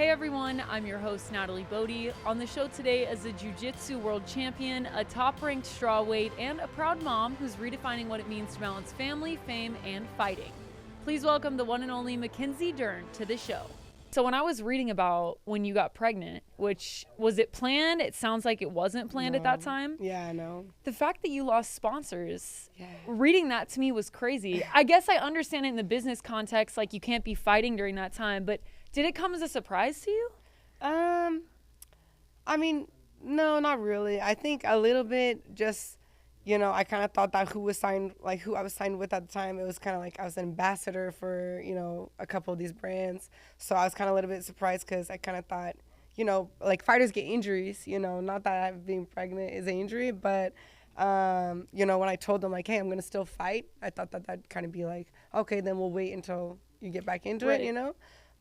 Hey everyone, I'm your host Natalie Bodie. On the show today is a jiu-jitsu world champion, a top-ranked strawweight, and a proud mom who's redefining what it means to balance family, fame, and fighting. Please welcome the one and only Mackenzie Dern to the show. So when I was reading about when you got pregnant, which was it planned? It sounds like it wasn't planned at that time. Yeah, I know. The fact that you lost sponsors, reading that to me was crazy. I guess I understand it in the business context, like you can't be fighting during that time, but did it come as a surprise to you? I mean, no, not really. I think a little bit just, I kind of thought that who I was signed with at the time, it was kind of like I was an ambassador for, a couple of these brands. So I was kind of a little bit surprised because I kind of thought, like fighters get injuries, not that being pregnant is an injury, but, when I told them like, hey, I'm going to still fight, I thought that that'd kind of be like, okay, then we'll wait until you get back into it,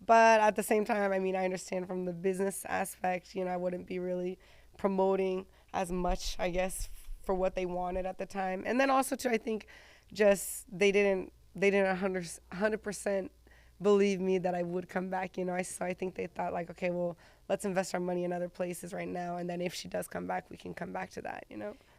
But at the same time, I mean, I understand from the business aspect, I wouldn't be really promoting as much, I guess, for what they wanted at the time. And then also, too, I think just they didn't 100% believe me that I would come back, So I think they thought, like, okay, well, let's invest our money in other places right now. And then if she does come back, we can come back to that,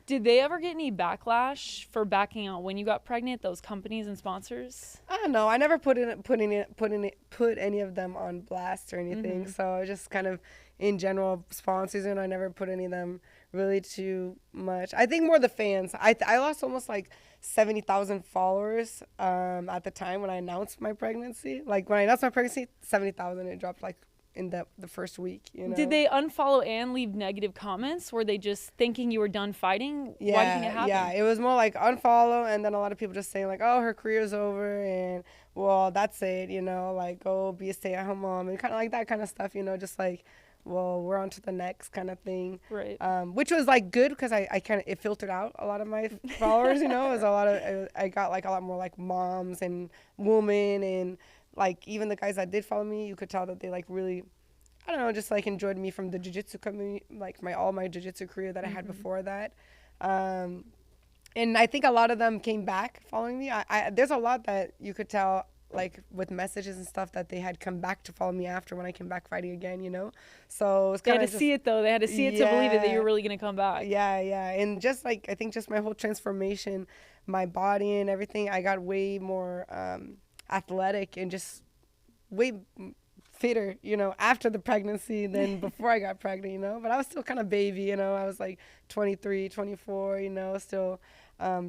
Did they ever get any backlash for backing out when you got pregnant, those companies and sponsors? I don't know. I never put any of them on blast or anything. Mm-hmm. So I was just kind of in general sponsors, and I never put any of them really too much. I think more the fans. I lost almost like 70,000 followers at the time when I announced my pregnancy. Like when I announced my pregnancy, 70,000. It dropped like in the first week, Did they unfollow and leave negative comments? Were they just thinking you were done fighting? Yeah, why do you think it happened? Yeah, it was more like unfollow, and then a lot of people just saying like, oh, her career's over, and well, that's it, like go be a stay-at-home mom, and kind of like that kind of stuff, just like, well, we're on to the next kind of thing. Right. Which was like good because I kind of, it filtered out a lot of my followers, it was a lot of, I got like a lot more like moms and women, and like even the guys that did follow me, you could tell that they like really, I don't know, just like enjoyed me from the jiu-jitsu community, like all my jiu-jitsu career that I had before that. And I think a lot of them came back following me. There's a lot that you could tell, like with messages and stuff, that they had come back to follow me after when I came back fighting again, So it's They kind had of to see it though. They had to see it to believe it that you were really going to come back. Yeah. And just like, I think just my whole transformation, my body and everything, I got way more athletic and just way fitter, after the pregnancy than before I got pregnant, But I was still kind of baby, I was like 23, 24, still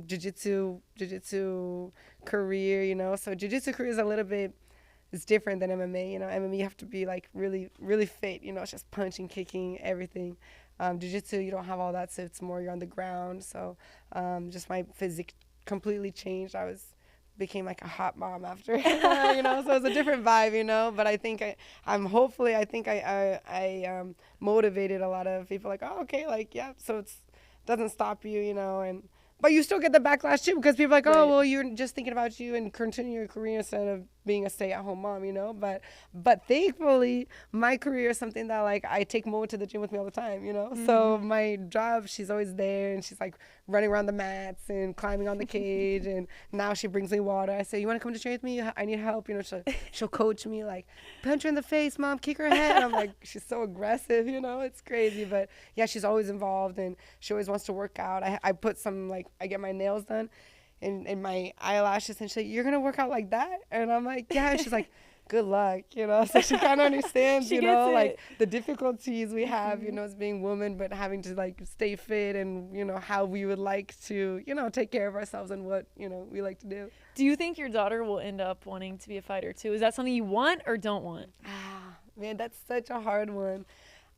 jiu-jitsu career, So jiu-jitsu career is a little bit, it's different than MMA, MMA you have to be like really, really fit, it's just punching, kicking, everything. Jiu-jitsu, you don't have all that, so it's more you're on the ground. So just my physique completely changed. Became like a hot mom after, so it's a different vibe, but I think I motivated a lot of people like, oh, okay, like, yeah, so it doesn't stop you, but you still get the backlash too, because people are like, oh, well, you're just thinking about you and continue your career instead of being a stay-at-home mom, but thankfully my career is something that like I take Mo to the gym with me all the time, so my job, she's always there, and she's like running around the mats and climbing on the cage, and now she brings me water. I say, you want to come to train with me? I need help, she'll coach me, like, punch her in the face, mom, kick her head. And I'm like, she's so aggressive, it's crazy, but yeah, she's always involved, and she always wants to work out. I put some, like, I get my nails done and my eyelashes, and she's like, you're gonna work out like that? And I'm like, yeah. And she's like, good luck, so she kind of understands, like the difficulties we have, as being women, but having to like stay fit, and how we would like to, take care of ourselves and what, we like to do. Do you think your daughter will end up wanting to be a fighter too? Is that something you want or don't want? Man, that's such a hard one.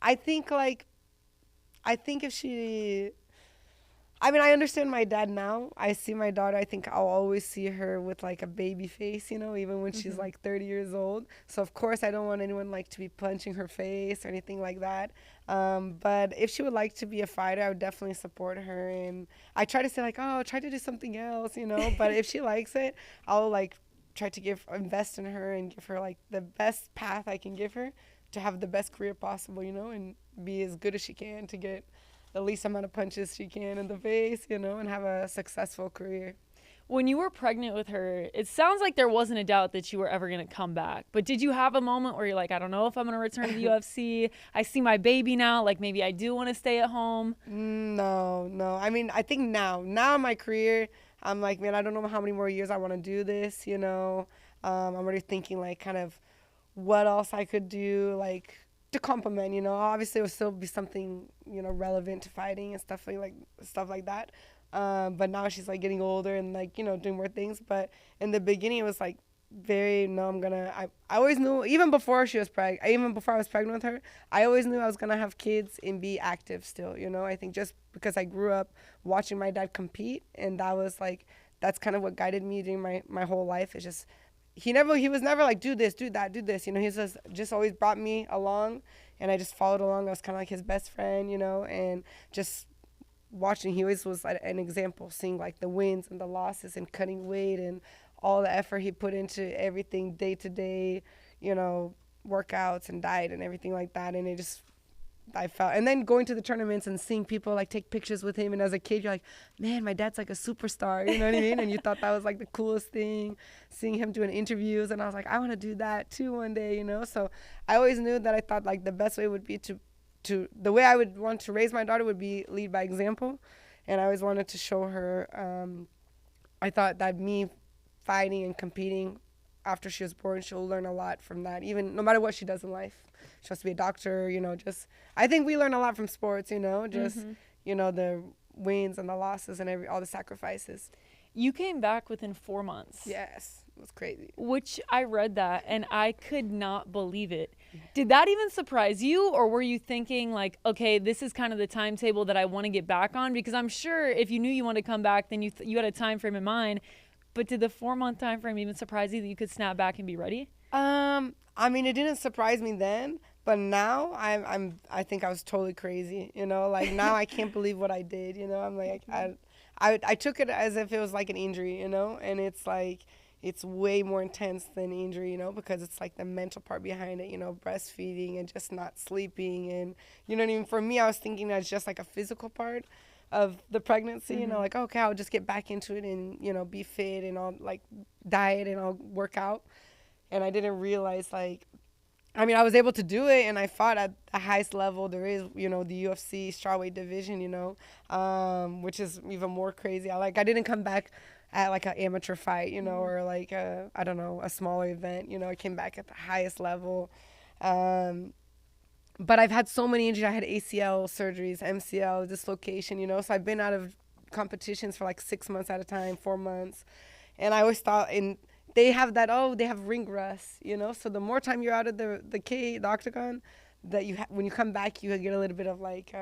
I think if she, I mean, I understand my dad now. I see my daughter, I think I'll always see her with like a baby face, even when she's like 30 years old. So of course I don't want anyone like to be punching her face or anything like that. But if she would like to be a fighter, I would definitely support her. And I try to say like, oh, try to do something else, but if she likes it, I'll like try to invest in her and give her like the best path I can give her to have the best career possible, and be as good as she can to get the least amount of punches she can in the face, and have a successful career. When you were pregnant with her, it sounds like there wasn't a doubt that you were ever going to come back. But did you have a moment where you're like, I don't know if I'm going to return to the UFC. I see my baby now. Like, maybe I do want to stay at home. No. I mean, I think now in my career, I'm like, man, I don't know how many more years I want to do this, you know. I'm already thinking, like, kind of what else I could do, like, to complement, you know. Obviously, it would still be something, you know, relevant to fighting and stuff like that. But now she's, like, getting older and, like, you know, doing more things. But in the beginning, it was, like, I always knew, even before I was pregnant with her, I always knew I was going to have kids and be active still, you know. I think just because I grew up watching my dad compete, and that's kind of what guided me during my whole life. It's just, he was never like, do this, do that, do this, you know. He just always brought me along, and I just followed along. I was kind of like his best friend, you know, and just watching, he always was an example, seeing like the wins and the losses and cutting weight and all the effort he put into everything day to day, you know, workouts and diet and everything like that. And I felt, and then going to the tournaments and seeing people like take pictures with him. And as a kid, you're like, man, my dad's like a superstar, you know what I mean? And you thought that was like the coolest thing, seeing him doing interviews. And I was like, I want to do that too one day, you know? So I always knew that I thought like the best way would be the way I would want to raise my daughter would be lead by example. And I always wanted to show her, I thought that me fighting and competing after she was born, she'll learn a lot from that, even no matter what she does in life. She wants to be a doctor, you know, I think we learn a lot from sports, you know, you know, the wins and the losses and all the sacrifices. You came back within 4 months. Yes, it was crazy. Which I read that and I could not believe it. Did that even surprise you, or were you thinking like, okay, this is kind of the timetable that I want to get back on? Because I'm sure if you knew you wanted to come back, then you had a time frame in mind. But did the 4 month time frame even surprise you that you could snap back and be ready? I mean, it didn't surprise me then, but now I think I was totally crazy, you know, like now I can't believe what I did, you know. I'm like, I took it as if it was like an injury, you know, and it's like, it's way more intense than injury, you know, because it's like the mental part behind it, you know, breastfeeding and just not sleeping. And, you know what I mean? For me, I was thinking that's just like a physical part of the pregnancy, you know, like, okay, I'll just get back into it and, you know, be fit and I'll like diet and I'll work out. And I didn't realize, like, I mean, I was able to do it and I fought at the highest level there is, you know, the UFC Strawweight division, you know, which is even more crazy. I didn't come back at like an amateur fight, you know, or like a smaller event, you know. I came back at the highest level. But I've had so many injuries. I had ACL surgeries, MCL, dislocation, you know. So I've been out of competitions for like 6 months at a time, 4 months. And I always thought, and they have ring rust, you know. So the more time you're out of the octagon, that when you come back, you get a little bit of like,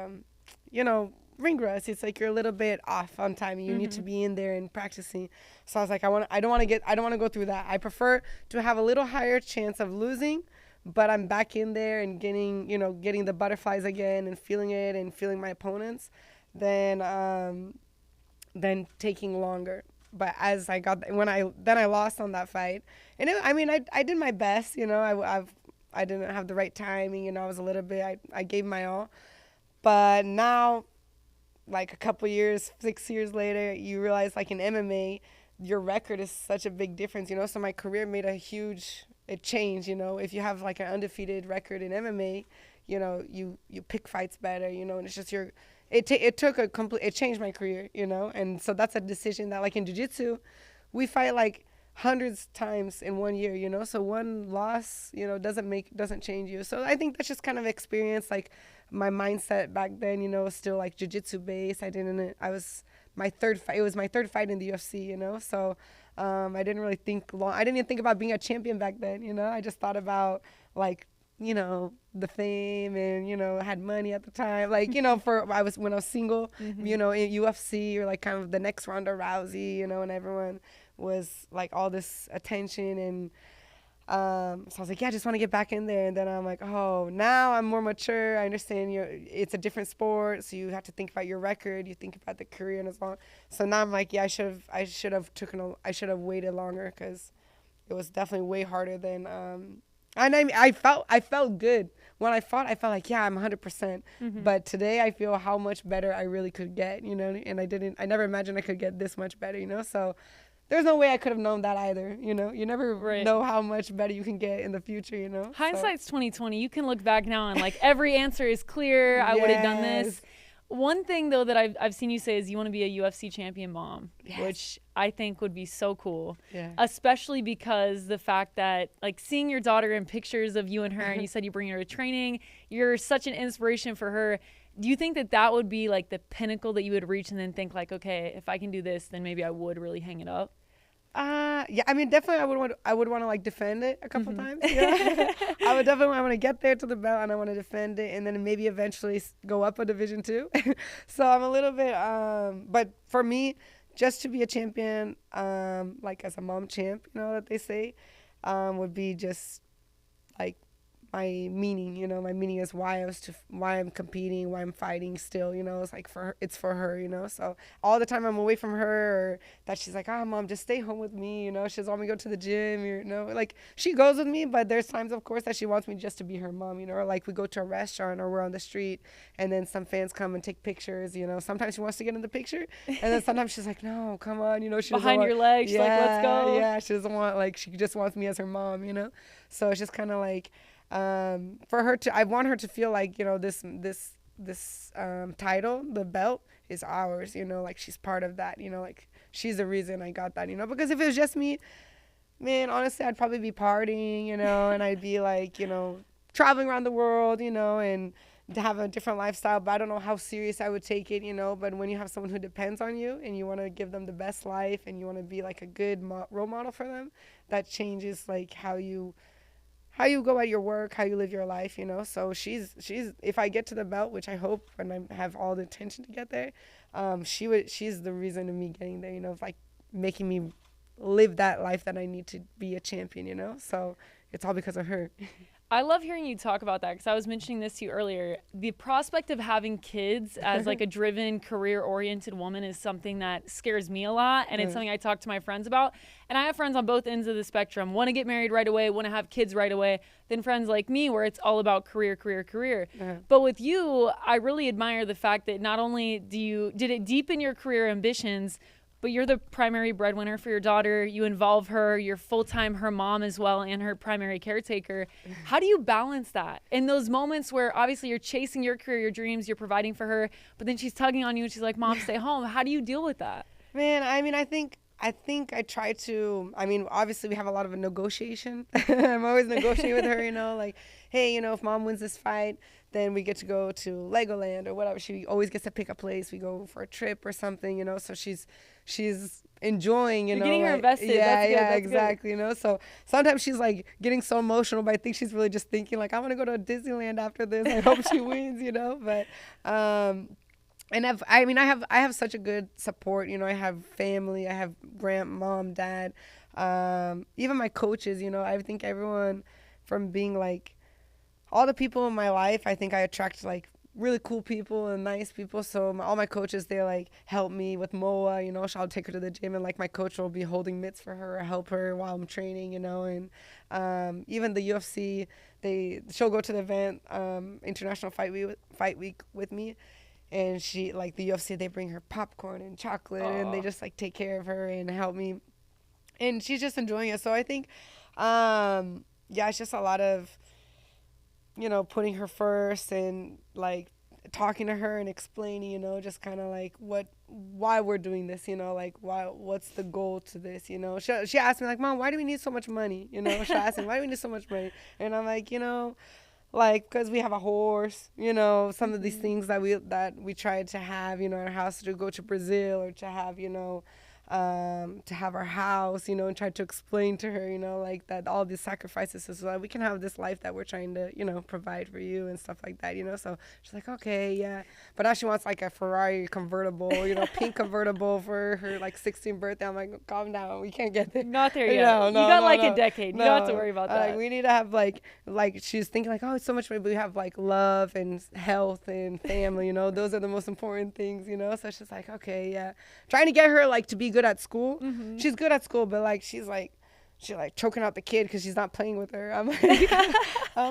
you know, ring rust. It's like you're a little bit off on time. You need to be in there and practicing. So I was like, I don't want to go through that. I prefer to have a little higher chance of losing, but I'm back in there and getting the butterflies again and feeling it and feeling my opponents than taking longer. But as I lost on that fight, and I did my best, you know. I didn't have the right timing, you know. I was a little bit, I gave my all, but now, like a couple years, 6 years later, you realize like in MMA, your record is such a big difference, you know. So my career made it changed, you know. If you have like an undefeated record in MMA, you know, you pick fights better, you know, and it's just it changed my career, you know. And so that's a decision that, like in jiu-jitsu, we fight like hundreds times in 1 year, you know. So one loss, you know, doesn't change you. So I think that's just kind of experience. Like my mindset back then, you know, was still like jiu-jitsu based. It was my third fight in the UFC, you know. So I didn't really think long. I didn't even think about being a champion back then, you know. I just thought about like, you know, the fame and, you know, I had money at the time. Like, you know, when I was single, you know, in UFC, you're like kind of the next Ronda Rousey, you know, and everyone was like all this attention. And so I was like, yeah, I just want to get back in there. And then I'm like, oh, now I'm more mature. I understand it's a different sport. So you have to think about your record. You think about the career and as long. So now I'm like, yeah, I should have waited longer, because it was definitely way harder than, and I felt good when I fought. I felt like, yeah, I'm 100%. But today I feel how much better I really could get, you know. And I never imagined I could get this much better, you know. So there's no way I could have known that either. You know, you never Right. know how much better you can get in the future. You know, Hindsight's 2020. You can look back now and like every answer is clear. I would have done this. Yes. One thing though that I've seen you say is you want to be a UFC champion mom, Yes. which I think would be so cool. Yeah. Especially because the fact that like seeing your daughter in pictures of you and her, and you said you bring her to training, you're such an inspiration for her. Do you think that that would be like the pinnacle that you would reach and then think like, okay, if I can do this, then maybe I would really hang it up? Yeah, I mean, definitely I would want to like defend it a couple times. Yeah. I would definitely want to get there to the belt, and I want to defend it, and then maybe eventually go up a division too. So I'm a little bit, but for me, just to be a champion, like as a mom champ, you know, that they say, would be just like my meaning, you know, my meaning is why I'm competing, why I'm fighting still, you know, it's like it's for her, you know. So all the time I'm away from her, or that she's like, oh, mom, just stay home with me, you know, she doesn't want me to go to the gym, you know, like she goes with me, but there's times, of course, that she wants me just to be her mom, you know, or like we go to a restaurant or we're on the street and then some fans come and take pictures, you know. Sometimes she wants to get in the picture, and then sometimes she's like, no, come on, you know, she Behind your legs, she's like, let's go. Yeah, she doesn't want, like, she just wants me as her mom, you know. So it's just kind of like, for her to, I want her to feel like, you know, this title, the belt, is ours, you know, like she's part of that, you know, like she's the reason I got that, you know, because if it was just me, man, honestly, I'd probably be partying, you know, and I'd be like, you know, traveling around the world, you know, and to have a different lifestyle, but I don't know how serious I would take it, you know. But when you have someone who depends on you and you want to give them the best life and you want to be like a good role model for them, that changes like how you go at your work, how you live your life, you know. So she's if I get to the belt, which I hope, and I have all the intention to get there, she's the reason of me getting there, you know, like making me live that life that I need to be a champion, you know. So it's all because of her. I love hearing you talk about that because I was mentioning this to you earlier. The prospect of having kids as like a driven, career-oriented woman is something that scares me a lot, and it's something I talk to my friends about. And I have friends on both ends of the spectrum. Want to get married right away, want to have kids right away. Then friends like me where it's all about career. But with you, I really admire the fact that not only did it deepen your career ambitions, but you're the primary breadwinner for your daughter. You involve her. You're full-time her mom as well and her primary caretaker. How do you balance that? In those moments where obviously you're chasing your career, your dreams, you're providing for her, but then she's tugging on you and she's like, Mom, stay home. How do you deal with that? Man, I mean, I think I try to, I mean, obviously we have a lot of a negotiation. I'm always negotiating with her, you know, like, hey, you know, if Mom wins this fight, then we get to go to Legoland or whatever. She always gets to pick a place. We go for a trip or something, you know, so she's enjoying, you know. You're getting her invested. Yeah, That's good. yeah, That's exactly, you know. So sometimes she's like getting so emotional, but I think she's really just thinking like, I want to go to Disneyland after this. I hope she wins, you know. But and I have such a good support, you know. I have family, I have mom, dad, even my coaches, you know. I think everyone from being like all the people in my life, I think I attract like really cool people and nice people. So all my coaches, they like help me with Moa, you know. So I'll take her to the gym and like my coach will be holding mitts for her or help her while I'm training, you know. And even the UFC, she'll go to the event, International Fight Week with me. And she, like the UFC, they bring her popcorn and chocolate and they just like take care of her and help me. And she's just enjoying it. So I think, it's just a lot of, you know, putting her first and like talking to her and explaining, you know, just kind of like why we're doing this, you know, like what's the goal to this, you know. She asked me like, Mom, why do we need so much money? You know, she asked me, why do we need so much money? And I'm like, you know, like, because we have a horse, you know, some of these things that we tried to have, you know, in our house, to go to Brazil or to have, you know, to have our house, you know, and try to explain to her, you know, like that all these sacrifices so that we can have this life that we're trying to, you know, provide for you and stuff like that, you know. So she's like, okay, yeah. But now she wants like a Ferrari convertible, you know, pink convertible for her like 16th birthday. I'm like, calm down, we can't get there. Not there yet. No, you got a decade. You don't have to worry about that. Like, we need to have like she's thinking like, oh, it's so much money, but we have like love and health and family, you know. Those are the most important things, you know. So she's like, okay, yeah. Trying to get her like to be good at school. She's good at school, but like she's she like choking out the kid because she's not playing with her. I'm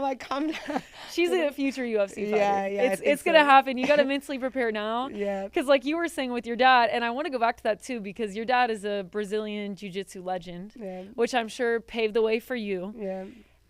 like, calm down. She's a future UFC fighter. Yeah, it's gonna happen. You gotta mentally prepare now. Yeah. Because like you were saying with your dad, and I want to go back to that too, because your dad is a Brazilian jiu-jitsu legend, which I'm sure paved the way for you. Yeah.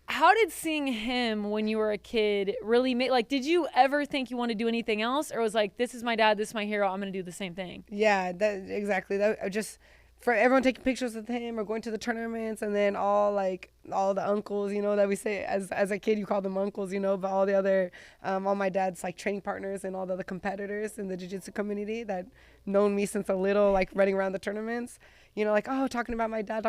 How did seeing him when you were a kid really make, like, did you ever think you want to do anything else, or was like, this is my dad, this is my hero, I'm gonna do the same thing? Yeah, exactly. That just for everyone taking pictures with him or going to the tournaments, and then all the uncles, you know, that we say as a kid you call them uncles, you know, but all the other all my dad's like training partners and all the other competitors in the jiu-jitsu community that known me since a little, like running around the tournaments, you know, like, oh, talking about my dad.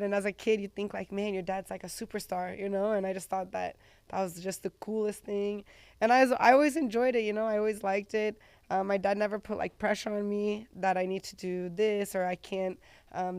And as a kid you think like, man, your dad's like a superstar, you know. And I just thought that was just the coolest thing, and I always enjoyed it, you know. I always liked it. My dad never put like pressure on me that I need to do this or I can't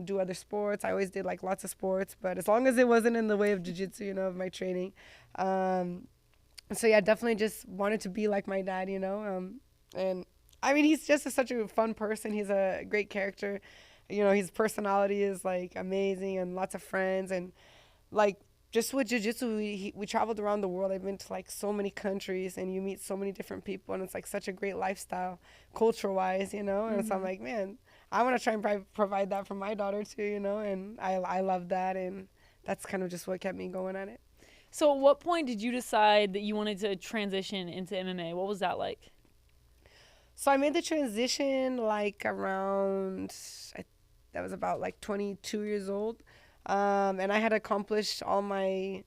do other sports. I always did like lots of sports, but as long as it wasn't in the way of jiu-jitsu, you know, of my training. So yeah, definitely just wanted to be like my dad, you know. And I mean, he's just such a fun person. He's a great character. You know, his personality is like amazing and lots of friends. And like just with jiu-jitsu, we traveled around the world. I've been to like so many countries, and you meet so many different people, and it's like such a great lifestyle culture-wise, you know. And so I'm like, man, I want to try and provide that for my daughter too, you know. And I love that, and that's kind of just what kept me going at it. So at what point did you decide that you wanted to transition into MMA? What was that like? So I made the transition like around, that was about like 22 years old. And I had accomplished all my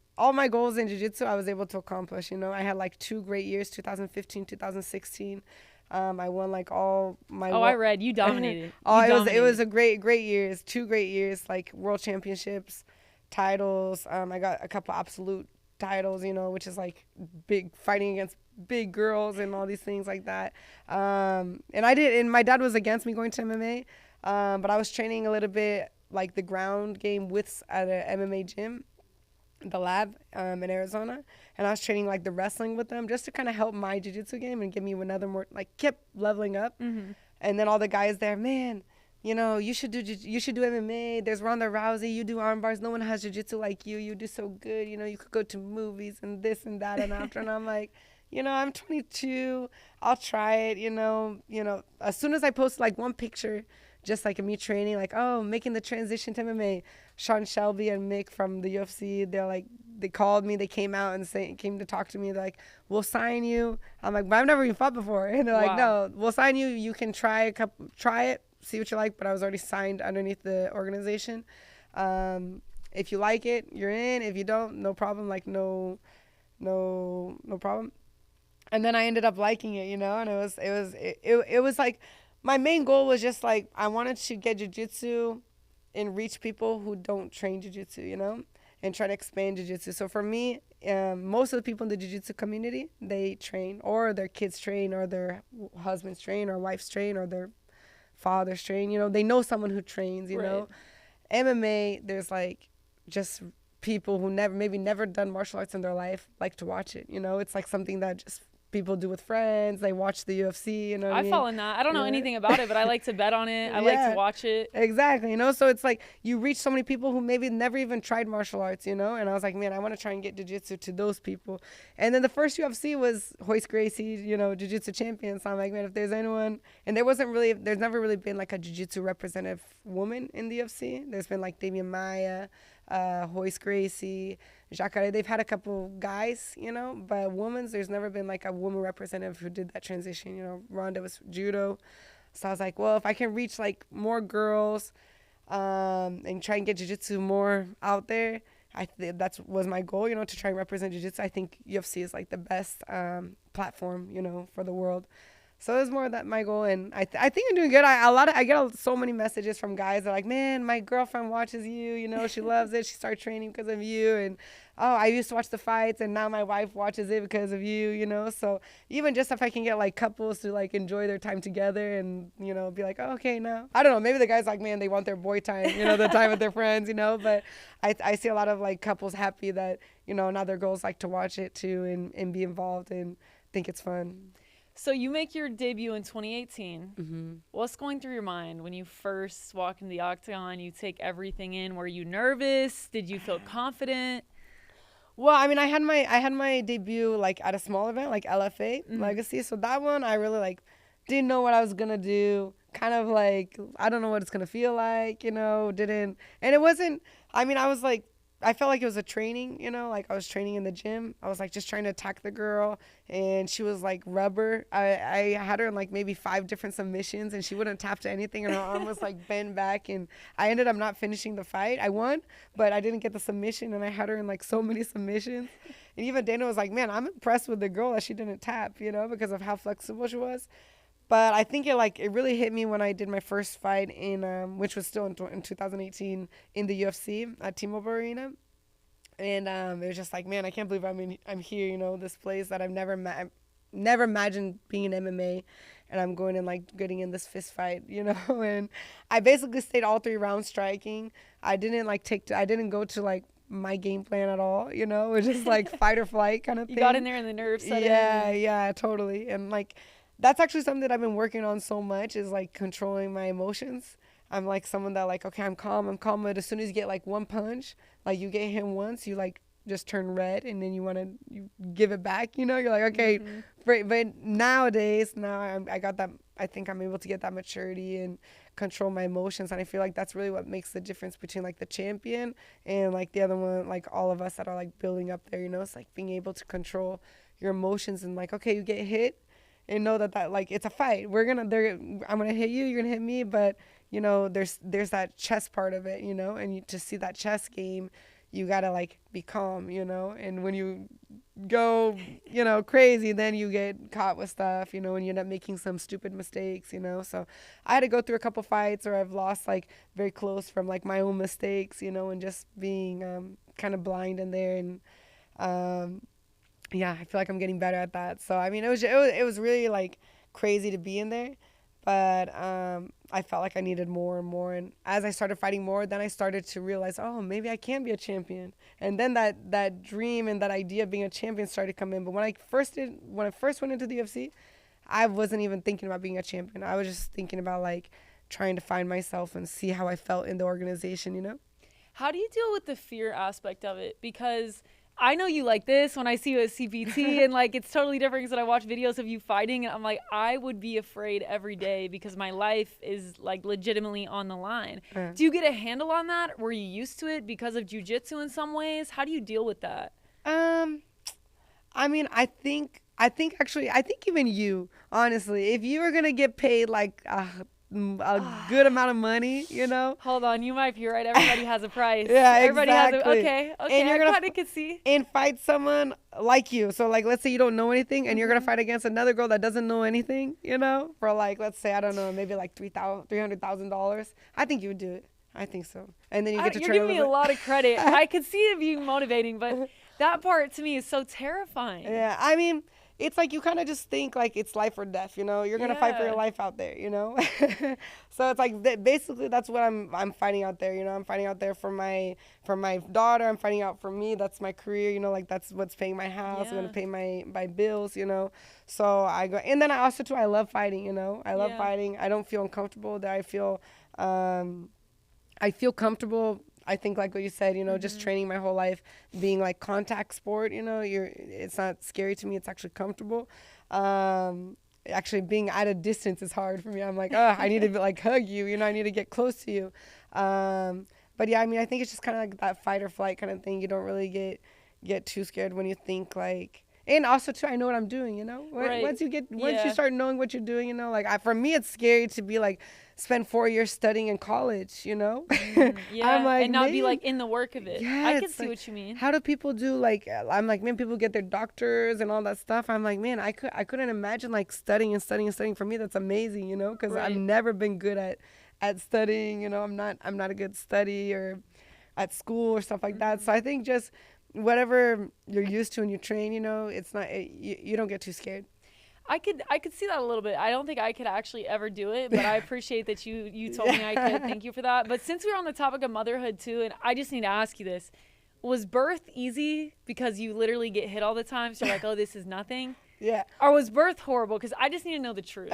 goals in jiu-jitsu. I was able to accomplish, you know. I had like 2 great years, 2015, 2016. I won like all my. I read you dominated. It was a great years, 2 great years, like world championships, titles. I got a couple absolute titles, you know, which is like big fighting against big girls and all these things like that. And my dad was against me going to MMA, but I was training a little bit like the ground game at an MMA gym, the lab in Arizona, and I was training like the wrestling with them just to kind of help my jiu-jitsu game and give me another more, like, kept leveling up. And then all the guys there, man, you know, you should do MMA. There's Ronda Rousey. You do arm bars. No one has jiu-jitsu like you. You do so good. You know, you could go to movies and this and that and after. And I'm like, you know, I'm 22. I'll try it. You know, as soon as I post like one picture, just like me training, like, oh, making the transition to MMA, Sean Shelby and Mick from the UFC, they called me. They came out and came to talk to me. They're like, we'll sign you. I'm like, but I've never even fought before. And they're like, no, we'll sign you. You can try it. See what you like, but I was already signed underneath the organization. If you like it, you're in. If you don't, no problem. Like no problem. And then I ended up liking it, you know. And it was like my main goal was just like I wanted to get jiu-jitsu and reach people who don't train jiu-jitsu, you know, and try to expand jiu-jitsu. So for me, most of the people in the jiu-jitsu community, they train, or their kids train, or their husbands train, or wives train, or their fathers train, you know. They know someone who trains, you know. MMA, there's like just people who never done martial arts in their life like to watch it, you know. It's like something that just people do with friends. They watch the UFC, you know what I mean? I fall in that. I don't know anything about it, but I like to bet on it. I like to watch it. Exactly, you know. So it's like you reach so many people who maybe never even tried martial arts, you know. And I was like, man, I want to try and get jiu-jitsu to those people. And then the first UFC was Royce Gracie, you know, jiu-jitsu champion. So I'm like, man, if there's anyone, and there's never really been like a jiu-jitsu representative woman in the UFC. There's been like Damian Maia, Royce Gracie, Jacare. They've had a couple guys, you know, but there's never been like a woman representative who did that transition. You know, Ronda was judo. So I was like, well, if I can reach like more girls and try and get jiu-jitsu more out there, that was my goal, you know, to try and represent jiu-jitsu. I think UFC is like the best platform, you know, for the world. So it was more that my goal, and I think I'm doing good. I get so many messages from guys that are like, man, my girlfriend watches you, you know, she loves it. She started training because of you, and oh, I used to watch the fights, and now my wife watches it because of you, you know. So even just if I can get like couples to like enjoy their time together and, you know, be like, oh, okay, now I don't know, maybe the guys like, man, they want their boy time, you know, the time with their friends, you know. But I see a lot of like couples happy that, you know, now their girls like to watch it too and be involved and think it's fun. So you make your debut in 2018. Mm-hmm. What's going through your mind when you first walk into the octagon? You take everything in. Were you nervous? Did you feel confident? Well, I mean, I had my debut like at a small event like LFA Legacy. So that one I really like didn't know what I was gonna do. Kind of like I don't know what it's gonna feel like, didn't, and it wasn't. I mean, I felt like it was a training, like I was training in the gym. I was like just trying to attack the girl, and she was like rubber. I had her in like maybe 5 different submissions, and she wouldn't tap to anything, and her arm was like bent back, and I ended up not finishing the fight. I won, but I didn't get the submission, and I had her in like so many submissions. And even Dana was like, man, I'm impressed with the girl that she didn't tap, because of how flexible she was. But I think it really hit me when I did my first fight which was still in 2018 in the UFC at T-Mobile Arena. And it was just like, man, I can't believe I'm here, this place that I've never imagined being in MMA, and I'm going and like getting in this fist fight, and I basically stayed all 3 rounds striking. I didn't go to like my game plan at all, it was just like fight or flight kind of thing. You got in there and the nerves set in. Yeah, totally. And like, that's actually something that I've been working on so much is like controlling my emotions. I'm like someone that like, okay, I'm calm, but as soon as you get like one punch, like you get hit once, you like just turn red, and then you give it back, you're like, okay. But nowadays, I got that, I think I'm able to get that maturity and control my emotions. And I feel like that's really what makes the difference between like the champion and like the other one, like all of us that are like building up there, it's like being able to control your emotions and like, okay, you get hit, and know that like it's a fight. I'm gonna hit you, you're gonna hit me, but there's that chess part of it, and to see that chess game, you gotta like be calm, and when you go, crazy, then you get caught with stuff, and you end up making some stupid mistakes, so I had to go through a couple fights where I've lost like very close from like my own mistakes, and just being kind of blind in there, and yeah, I feel like I'm getting better at that. So I mean, it was really like crazy to be in there, but I felt like I needed more and more. And as I started fighting more, then I started to realize, oh, maybe I can be a champion. And then that dream and that idea of being a champion started to come in. But when I first went into the UFC, I wasn't even thinking about being a champion. I was just thinking about like trying to find myself and see how I felt in the organization. How do you deal with the fear aspect of it? Because I know you like this when I see you at CPT, and like it's totally different because I watch videos of you fighting, and I'm like, I would be afraid every day because my life is like legitimately on the line. Do you get a handle on that? Were you used to it because of jiu-jitsu in some ways? How do you deal with that? I mean, I think even you, honestly, if you were gonna get paid like a good amount of money, Hold on, you might be right. Everybody has a price. Yeah, everybody exactly. Okay. And you're I kind of could see. And fight someone like you. So like, let's say you don't know anything, and you're gonna fight against another girl that doesn't know anything, for like, let's say, I don't know, maybe like $300,000. I think you would do it. I think so. And then you get to You're train giving me a lot of credit. I could see it being motivating, but that part to me is so terrifying. Yeah, I mean, it's like you kind of just think like it's life or death, You're going to fight for your life out there, So it's like basically that's what I'm fighting out there, I'm fighting out there for my daughter. I'm fighting out for me. That's my career, like that's what's paying my house, going to pay my bills, So I go, and then I also too, I love fighting, I love fighting. I don't feel uncomfortable there. I feel comfortable. I think like what you said, just training my whole life, being like contact sport, it's not scary to me. It's actually comfortable. Actually being at a distance is hard for me. I'm like, oh, I need to like hug you, I need to get close to you. But yeah, I mean, I think it's just kind of like that fight or flight kind of thing. You don't really get too scared when you think like, and also too, I know what I'm doing, Right. Once you start knowing what you're doing, for me, it's scary to be like, spend 4 years studying in college, Yeah, I'm like, and not be like in the work of it. Yeah, I can see like, what you mean. How do people do like, I'm like, man, people get their doctors and all that stuff. I'm like, man, I couldn't imagine like studying. For me, that's amazing, because Right. I've never been good at studying, I'm not a good study or at school or stuff like that. So I think just whatever you're used to and you train, it's not, you don't get too scared. I could see that a little bit. I don't think I could actually ever do it, but I appreciate that you told me I could. Thank you for that. But since we're on the topic of motherhood too, and I just need to ask you this, was birth easy because you literally get hit all the time? So you're like, oh, this is nothing? Yeah. Or was birth horrible? Because I just need to know the truth.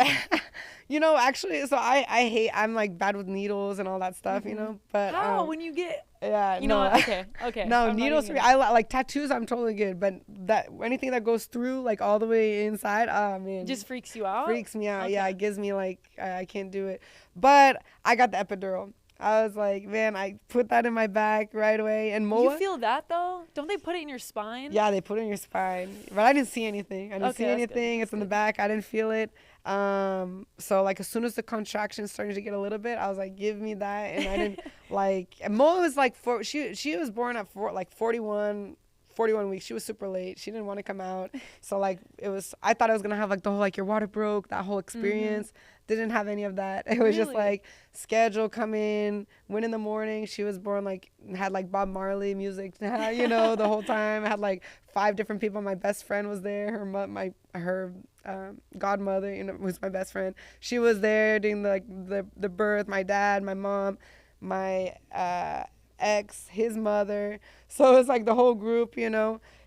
Actually, so I'm like bad with needles and all that stuff, but How? When you get... yeah, You know what? Okay. No, I'm not needles even for me. I like tattoos. I'm totally good, but that anything that goes through like all the way inside, oh man, Just freaks you out? freaks me out. Okay. Yeah, it gives me like I can't do it. But I got the epidural. I was like, man, I put that in my back right away. And Moa, You feel that though? Don't they put it in your spine? yeah, they put it in your spine, but I didn't see anything. I didn't see Okay, that's anything. good. It's in the back. I didn't feel it. So like as soon as the contractions started to get a little bit, I was like, give me that. And I didn't like. And Moa was like, she was born at 41 weeks. She was super late. She didn't want to come out. So like I thought I was gonna have like the whole like your water broke, that whole experience. Didn't have any of that. It was just Really? like schedule, come in, went in the morning. She was born like had like Bob Marley music, the whole time. I had like 5 different people. My best friend was there. Her godmother, who's my best friend. She was there doing the birth. My dad, my mom, my ex, his mother. So it's like the whole group,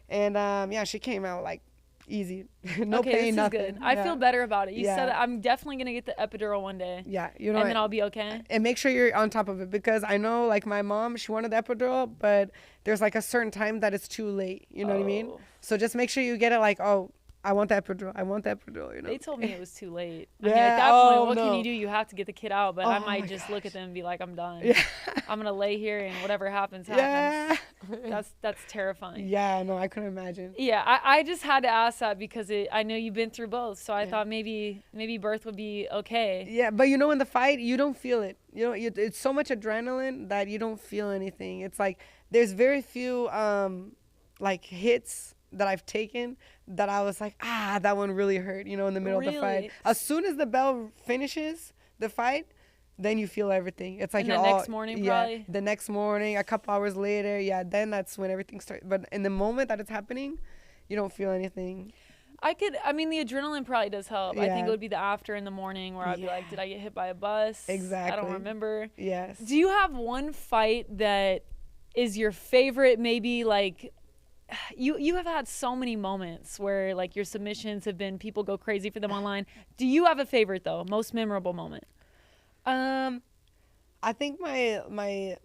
And she came out like easy, no Okay, pain, this is nothing. good. I feel better about it. You Yeah. said that. I'm definitely gonna get the epidural one day. Yeah, And then I'll be okay. And make sure you're on top of it, because I know like my mom, she wanted the epidural, but there's like a certain time that it's too late. You know what I mean? Oh. So just make sure you get it like, oh, I want the epidural. I want the epidural. They told me it was too late. I mean, Yeah, at that point, oh, what can no. you do? You have to get the kid out. But Oh I might my just look at them and be like, I'm done. Yeah. I'm gonna lay here and whatever happens, Yeah. happens. That's terrifying. Yeah, no, I couldn't imagine. Yeah, I just had to ask that because I know you've been through both, so I thought maybe birth would be okay. Yeah, but in the fight, you don't feel it. It's so much adrenaline that you don't feel anything. It's like there's very few like hits that I've taken that I was like, that one really hurt, in the middle of the fight. Really? As soon as the bell finishes the fight, then you feel everything. It's like And the next morning, probably? the next morning, a couple hours later, then that's when everything starts. But in the moment that it's happening, you don't feel anything. The adrenaline probably does help. I think Yeah. it would be the after in the morning where I'd be like, did I get hit by a bus? Exactly. I don't remember. Yes. Do you have one fight that is your favorite? Maybe like you have had so many moments where like your submissions have been, people go crazy for them online. Do you have a favorite though? Most memorable moment? I think my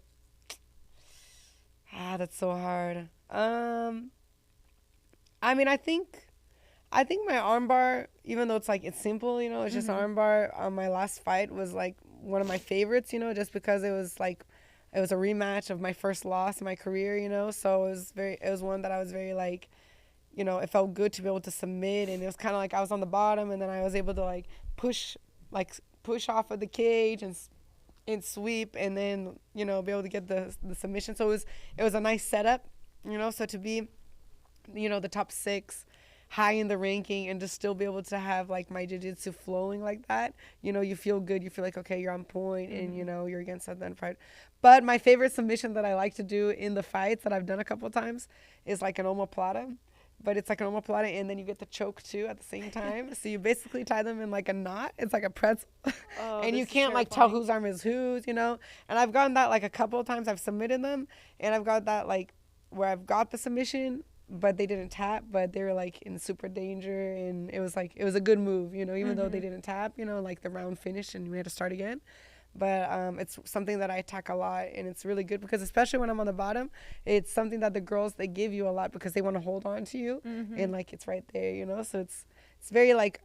that's so hard. I think my armbar, even though it's simple, it's just armbar on my last fight was like one of my favorites, just because it was a rematch of my first loss in my career, so it was one that I was very like, it felt good to be able to submit, and it was kind of like I was on the bottom, and then I was able to like push off of the cage and sweep, and then be able to get the submission. So it was a nice setup, so to be the top 6 high in the ranking and just still be able to have like my jiu-jitsu flowing like that, you feel good. You feel like, okay, you're on point, and you're against that fight. But my favorite submission that I like to do in the fights that I've done a couple of times is like an omoplata. But it's like an omoplata, and then you get the choke too at the same time. So you basically tie them in like a knot. It's like a pretzel. And you can't like tell whose arm is whose, And I've gotten that like a couple of times. I've submitted them, and I've got that like where I've got the submission, but they didn't tap, but they were like in super danger, and it was a good move, even though they didn't tap, like the round finished and we had to start again. But it's something that I attack a lot, and it's really good because especially when I'm on the bottom, it's something that the girls, they give you a lot because they want to hold on to you, and like it's right there, so it's very like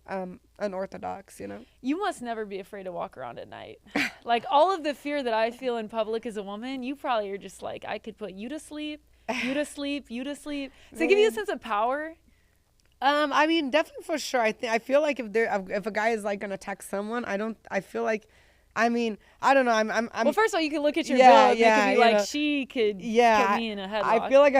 unorthodox, You must never be afraid to walk around at night. Like all of the fear that I feel in public as a woman, you probably are just like, I could put you to sleep, you to sleep, you to sleep. Does it give you a sense of power? Definitely for sure. I feel like if a guy is like gonna attack someone, I don't know. I'm Well, first of all, you can look at your Yeah, build. yeah, It could be like, she could put me in a headlock. I feel like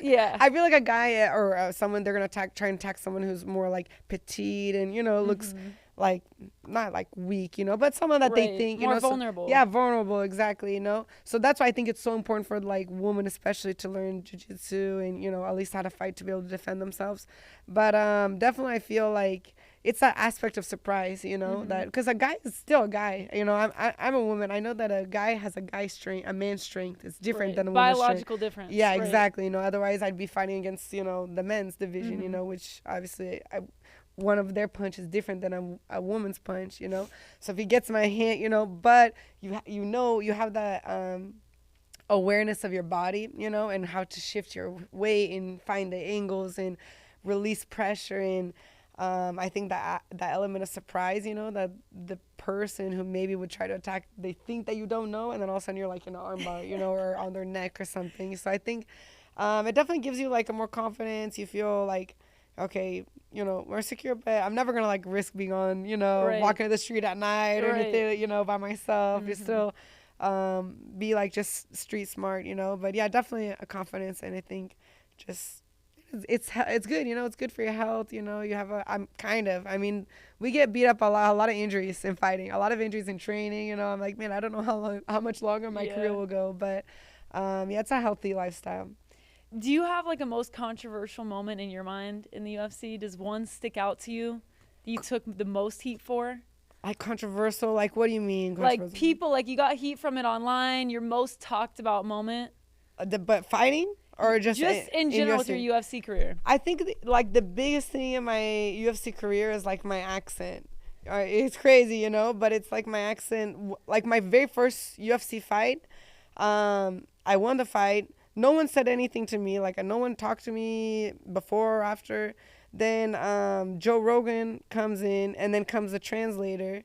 Yeah. I feel like a guy or someone, they're gonna try and attack someone who's more like petite and looks like not like weak, but someone that they Right. think More vulnerable. Yeah, vulnerable, exactly. So that's why I think it's so important for like women especially to learn jiu-jitsu and at least how to fight to be able to defend themselves. But definitely I feel like it's that aspect of surprise, you know, that because a guy is still a guy. You know, I'm a woman. I know that a guy has a guy's strength, a man's strength. It's different than a woman's biological strength. difference. Yeah, exactly. You know, otherwise I'd be fighting against, you know, the men's division, you know, which obviously one of their punch is different than a woman's punch, you know. So if he gets my hand, you know, but you know, you have that awareness of your body, you know, and how to shift your weight and find the angles and release pressure. And I think that element of surprise, you know, that the person who maybe would try to attack, they think that you don't know, and then all of a sudden you're like in an armbar, you know, or on their neck or something. So I think it definitely gives you like a more confidence. You feel like, okay, you know, more secure, but I'm never gonna like risk being on, you know, walking the street at night or anything, you know, by myself. You still be like just street smart, you know. But yeah, definitely a confidence, and I think just it's good, you know. It's good for your health, you know. You have I mean, we get beat up a lot of injuries in fighting, a lot of injuries in training, you know. I'm like, man, I don't know how much longer my career will go, but yeah, it's a healthy lifestyle. Do you have like a most controversial moment in your mind in the UFC? Does one stick out to you that you took the most heat for? Like controversial? Like what do you mean? Like people, like you got heat from it online. Your most talked about moment? But fighting or just in general with your UFC career? I think like the biggest thing in my UFC career is like my accent. It's crazy, you know, but it's like my accent. Like my very first UFC fight, I won the fight. No one said anything to me. Like no one talked to me before or after. Then Joe Rogan comes in, and then comes a translator.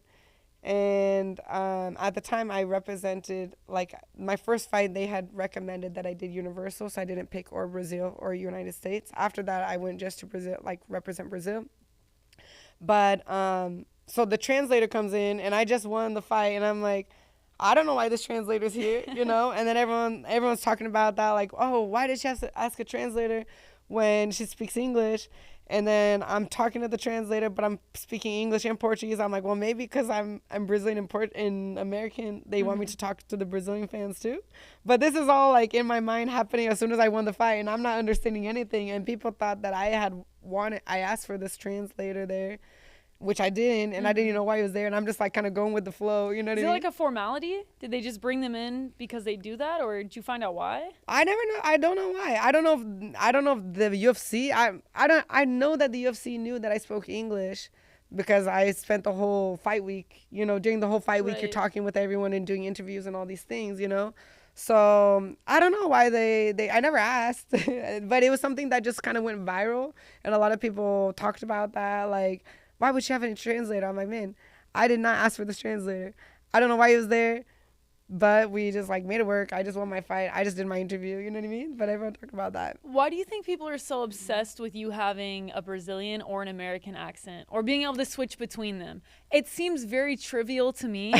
And at the time I represented, like my first fight, they had recommended that I did Universal, so I didn't pick or Brazil or United States. After that, I went just to Brazil, like represent Brazil. But so the translator comes in, and I just won the fight, and I'm like, I don't know why this translator's here, you know? And then everyone's talking about that, like, oh, why did she have to ask a translator when she speaks English? And then I'm talking to the translator, but I'm speaking English and Portuguese. I'm like, well, maybe because I'm Brazilian and American, they want me to talk to the Brazilian fans too. But this is all like in my mind happening as soon as I won the fight, and I'm not understanding anything. And people thought that I asked for this translator there, which I didn't, and I didn't even know why he was there, and I'm just like kind of going with the flow, you know what I mean? Is it like a formality? Did they just bring them in because they do that, or did you find out why? I never know. I don't know why. I don't know if the UFC. I know that the UFC knew that I spoke English because I spent the whole fight week. You know, during the whole fight week, you're talking with everyone and doing interviews and all these things. You know, so I don't know why they. I never asked, but it was something that just kind of went viral, and a lot of people talked about that, like, why would she have a translator? I'm like, man, I did not ask for this translator. I don't know why he was there, but we just like made it work. I just won my fight. I just did my interview. You know what I mean? But everyone talked about that. Why do you think people are so obsessed with you having a Brazilian or an American accent, or being able to switch between them? It seems very trivial to me,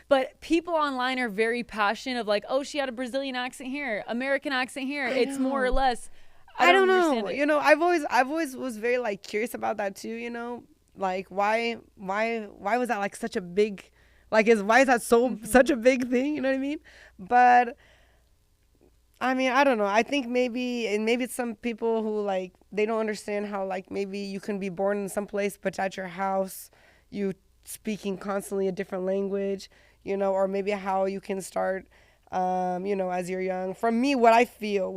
but people online are very passionate of like, oh, she had a Brazilian accent here, American accent here. It's more or less. I don't know. You know, I've always was very like curious about that too. You know. Like why was that like such a big, like why is that such a big thing? You know what I mean? But I mean, I don't know. I think maybe it's some people who like they don't understand how like maybe you can be born in some place, but at your house you speaking constantly a different language, you know, or maybe how you can start, you know, as you're young. For me, what I feel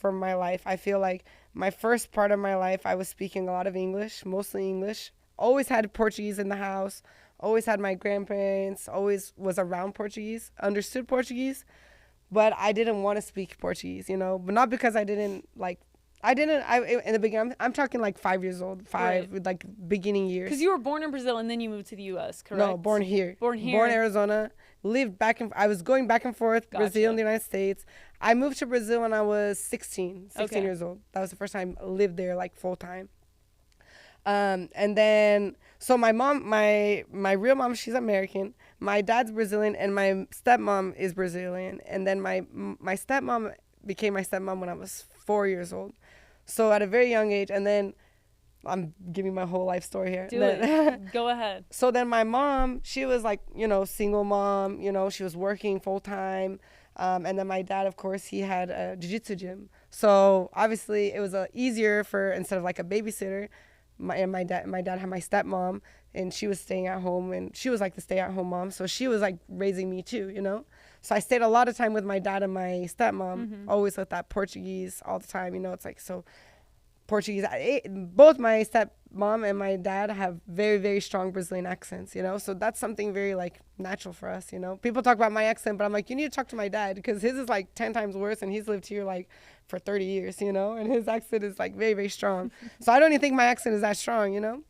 from my life, I feel like my first part of my life I was speaking a lot of English, mostly English. Always had Portuguese in the house, always had my grandparents, always was around Portuguese, understood Portuguese, but I didn't want to speak Portuguese, you know, but not because I didn't like, in the beginning, I'm talking like 5 years old, like beginning years. Because you were born in Brazil and then you moved to the U.S., correct? No, born here. Born Arizona, lived I was going back and forth, Brazil and the United States. I moved to Brazil when I was 16 years old. That was the first time I lived there like full time. And then, so my mom, my real mom, she's American. My dad's Brazilian, and my stepmom is Brazilian. And then my stepmom became my stepmom when I was 4 years old. So at a very young age, and then I'm giving my whole life story here. Do it. Go ahead. So then my mom, she was like, you know, single mom, you know, she was working full time. And then my dad, of course, he had a jiu-jitsu gym. So obviously it was easier for, instead of like a babysitter, my dad had my stepmom, and she was staying at home, and she was like the stay-at-home mom, so she was like raising me too, you know. So I stayed a lot of time with my dad and my stepmom, always with that Portuguese all the time, you know. It's like so Portuguese. Both my stepmom and my dad have very, very strong Brazilian accents, you know. So that's something very like natural for us, you know. People talk about my accent, but I'm like, you need to talk to my dad because his is like 10 times worse, and he's lived here like for 30 years, you know, and his accent is like very, very strong. So I don't even think my accent is that strong, you know.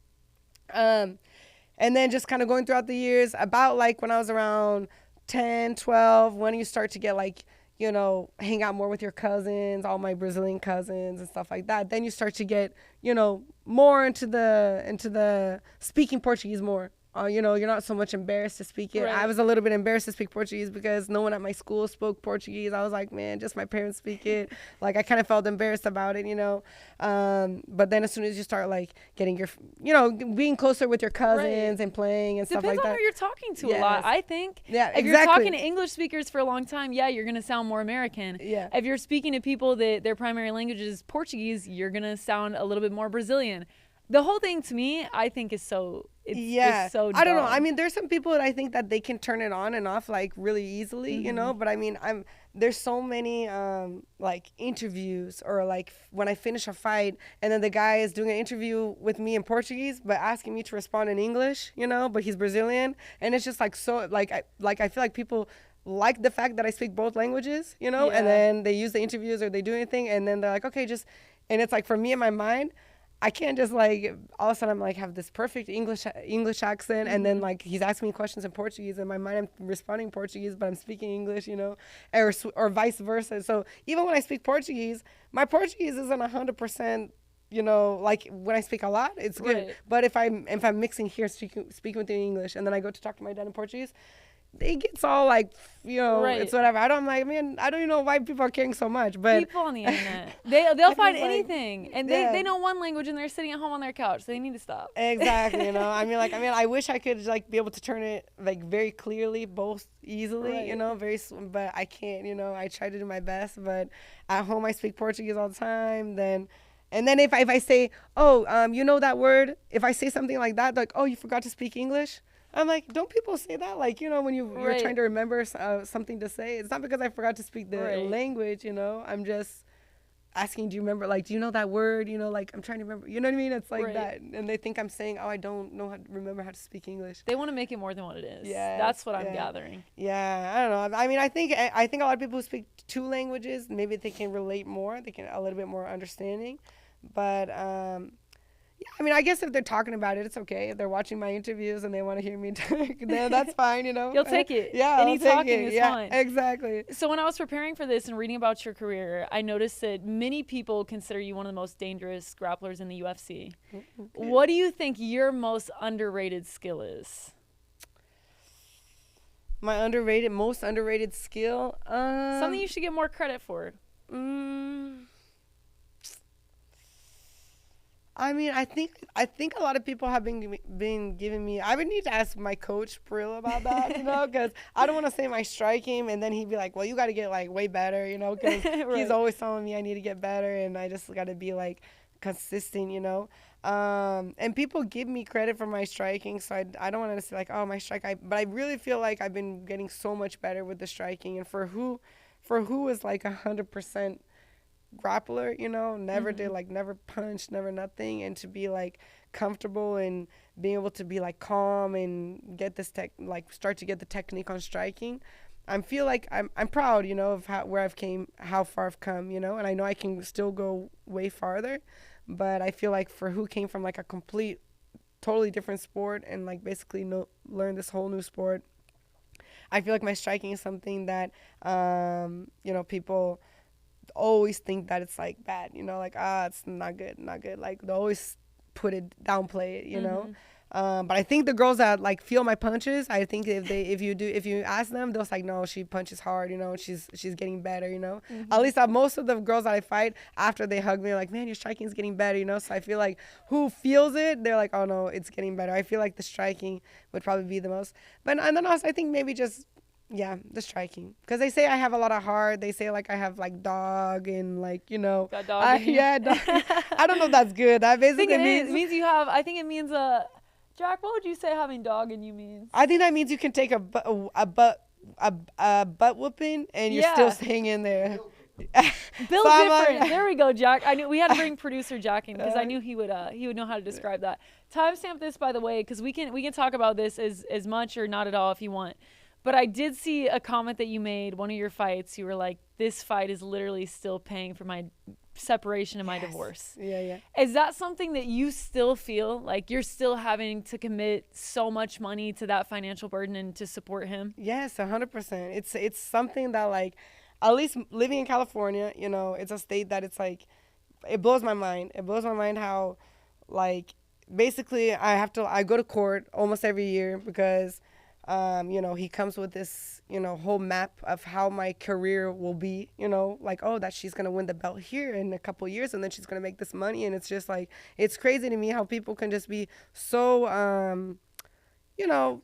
And then just kind of going throughout the years, about like when I was around 10, 12, when you start to get like, you know, hang out more with your cousins, all my Brazilian cousins and stuff like that, then you start to get, you know, more into the speaking Portuguese more. You know, you're not so much embarrassed to speak it. Right. I was a little bit embarrassed to speak Portuguese because no one at my school spoke Portuguese. I was like, man, just my parents speak it. Like, I kind of felt embarrassed about it, you know. But then as soon as you start, like, getting your, you know, being closer with your cousins and playing and stuff like that. Depends on who you're talking to a lot, I think. Yeah, if you're talking to English speakers for a long time, yeah, you're going to sound more American. Yeah. If you're speaking to people that their primary language is Portuguese, you're going to sound a little bit more Brazilian. The whole thing to me, I think, is so it's so dumb. I don't know. I mean, there's some people that I think that they can turn it on and off like really easily, you know. But I mean, there's so many like interviews or like when I finish a fight and then the guy is doing an interview with me in Portuguese but asking me to respond in English, you know. But he's Brazilian, and it's just like so like I feel like people like the fact that I speak both languages, you know. And then they use the interviews or they do anything, and then they're like, okay, just, and it's like for me in my mind, I can't just like all of a sudden I'm like have this perfect English accent, and then like he's asking me questions in Portuguese, and in my mind I'm responding Portuguese but I'm speaking English, you know, or vice versa. So even when I speak Portuguese, my Portuguese isn't 100%, you know, like when I speak a lot, it's good. Right. But if I'm mixing here, speaking with you in English, and then I go to talk to my dad in Portuguese, it gets all like, you know, it's whatever. I don't even know why people are caring so much. But people on the internet, they'll find anything, and they know one language, and they're sitting at home on their couch. So they need to stop. Exactly, you know. I mean, I wish I could like be able to turn it like very clearly, both easily, you know, but I can't. You know, I try to do my best, but at home I speak Portuguese all the time. And then if I say, you know that word, if I say something like that, like, oh, you forgot to speak English. I'm like, don't people say that? Like, you know, when you're trying to remember something to say, it's not because I forgot to speak the language, you know. I'm just asking, do you remember? Like, do you know that word? You know, like, I'm trying to remember. You know what I mean? It's like that. And they think I'm saying, I don't know how to remember how to speak English. They want to make it more than what it is. Yeah. That's what I'm gathering. Yeah, I don't know. I mean, I think a lot of people who speak two languages, maybe they can relate more. They can a little bit more understanding. But, yeah, I mean, I guess if they're talking about it, it's okay. If they're watching my interviews and they want to hear me talk, then that's fine, you know. You'll take it. Yeah, Any talking is fine. Exactly. So when I was preparing for this and reading about your career, I noticed that many people consider you one of the most dangerous grapplers in the UFC. Okay. What do you think your most underrated skill is? My most underrated skill? Something you should get more credit for. I mean, I think a lot of people have been giving me. I would need to ask my coach Brill about that, you know, because I don't want to say my striking and then he'd be like, "Well, you got to get like way better," you know, because he's always telling me I need to get better, and I just got to be like consistent, you know. And people give me credit for my striking, so I don't want to say like, "Oh, my strike," but I really feel like I've been getting so much better with the striking, and for who is like 100%. Grappler, you know, never did like never punched, never nothing, and to be like comfortable and being able to be like calm and get this start to get the technique on striking, I feel like I'm proud, you know, of how far I've come, you know, and I know I can still go way farther, but I feel like for who came from like a totally different sport and like basically learn this whole new sport, I feel like my striking is something that you know, people always think that it's like bad, you know, like it's not good, like they always downplay it, you know. But I think the girls that like feel my punches, I think if you ask them, they'll say like, no, she punches hard, you know, and she's getting better, you know. At least most of the girls that I fight, after they hug me, like, man, your striking is getting better, you know. So I feel like who feels it, they're like, oh no, it's getting better. I feel like the striking would probably be the most, and then also I think maybe just Yeah, the striking. Because they say I have a lot of heart. They say, like, I have, like, dog and, like, you know. Got dog in you? Yeah, dog. I don't know if that's good. That I think basically it means you have, I think it means, Jack, what would you say having dog in you means? I think that means you can take a butt whooping and you're still staying in there. Bill So I'm different. like- There we go, Jack. I knew we had to bring producer Jack in because I knew he would know how to describe that. Timestamp this, by the way, because we can talk about this as much or not at all if you want. But I did see a comment that you made, one of your fights. You were like, this fight is literally still paying for my separation and my divorce. Yeah. Is that something that you still feel like you're still having to commit so much money to that financial burden and to support him? Yes, 100%. It's something that, like, at least living in California, you know, it's a state that it's like, it blows my mind. It blows my mind how, like, basically I go to court almost every year because, you know, he comes with this, you know, whole map of how my career will be, you know, like, oh, that she's going to win the belt here in a couple years and then she's going to make this money. And it's just like, it's crazy to me how people can just be so, you know,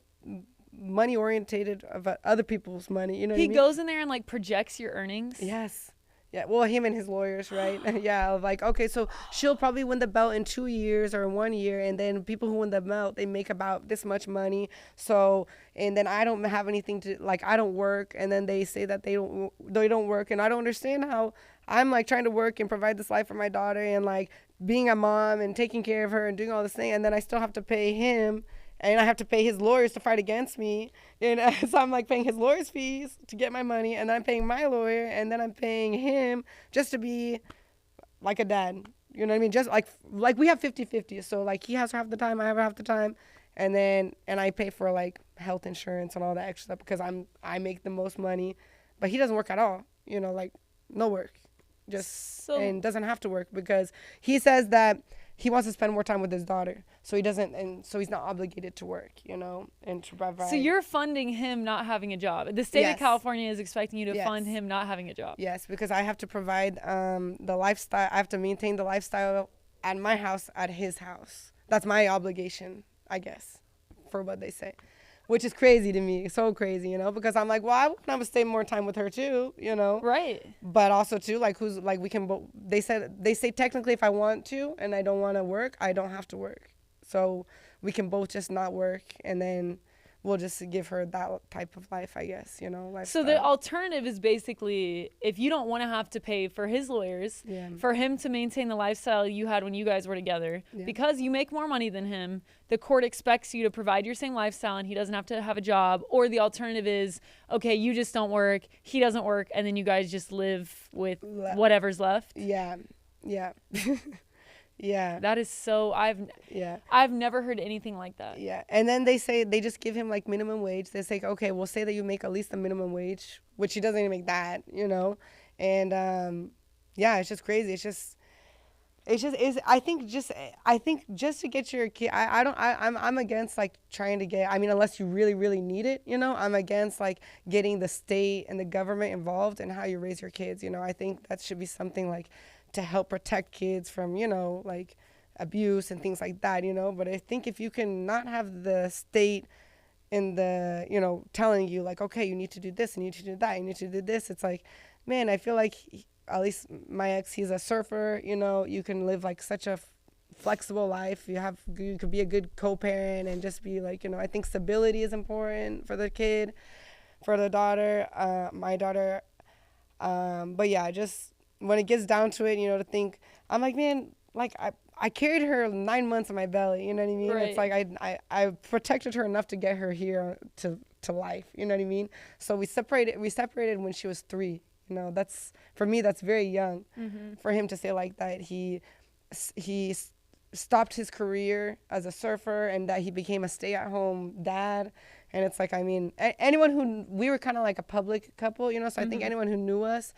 money orientated about other people's money. You know what I mean? He goes in there and like projects your earnings. Yes. Yeah, well, him and his lawyers, right? Yeah, like, okay, so she'll probably win the belt in 2 years or 1 year, and then people who win the belt, they make about this much money. So, and then I don't have anything to, like, I don't work, and then they say that they don't work, and I don't understand how I'm, like, trying to work and provide this life for my daughter and, like, being a mom and taking care of her and doing all this thing, and then I still have to pay him. And I have to pay his lawyers to fight against me. And so I'm like paying his lawyer's fees to get my money. And then I'm paying my lawyer. And then I'm paying him just to be like a dad. You know what I mean? Just like we have 50-50. So like he has half the time, I have half the time. And I pay for like health insurance and all that extra stuff because I make the most money. But he doesn't work at all. You know, like no work. And doesn't have to work because he says that he wants to spend more time with his daughter, so he doesn't, and so he's not obligated to work, you know, and to provide. So you're funding him not having a job. The state of California is expecting you to fund him not having a job. Yes, because I have to provide the lifestyle. I have to maintain the lifestyle at my house, at his house. That's my obligation, I guess, for what they say. Which is crazy to me, so crazy, you know, because I'm like, well, I want to stay more time with her too, you know. Right. But also too, like, who's like we can. They say technically, if I want to and I don't want to work, I don't have to work. So we can both just not work, and then we'll just give her that type of life, I guess, you know. Lifestyle. So the alternative is basically if you don't want to have to pay for his lawyers, for him to maintain the lifestyle you had when you guys were together, because you make more money than him, the court expects you to provide your same lifestyle and he doesn't have to have a job. Or the alternative is, okay, you just don't work, he doesn't work, and then you guys just live with whatever's left. Yeah. Yeah. That is so, I've never heard anything like that. Yeah. And then they just give him like minimum wage. They say, okay, we'll say that you make at least the minimum wage, which he doesn't even make that, you know? And, yeah, it's just crazy. I think just to get your kid, I'm against like trying to get, I mean, unless you really, really need it, you know, I'm against like getting the state and the government involved in how you raise your kids. You know, I think that should be something like, to help protect kids from, you know, like abuse and things like that, you know. But I think if you can not have the state in the, you know, telling you like, okay, you need to do this, you need to do that, you need to do this. It's like, man, I feel like at least my ex, he's a surfer, you know, you can live like such a flexible life. You could be a good co-parent and just be like, you know, I think stability is important for the kid, for the daughter, my daughter. But yeah, just, when it gets down to it, you know, to think, I'm like, man, like I carried her 9 months in my belly, you know what I mean? Right. It's like I protected her enough to get her here to life, you know what I mean? So we separated when she was 3, you know. That's, for me, that's very young. For him to say like that. He stopped his career as a surfer and that he became a stay-at-home dad. And it's like, I mean, we were kind of like a public couple, you know, so I think anyone who knew us,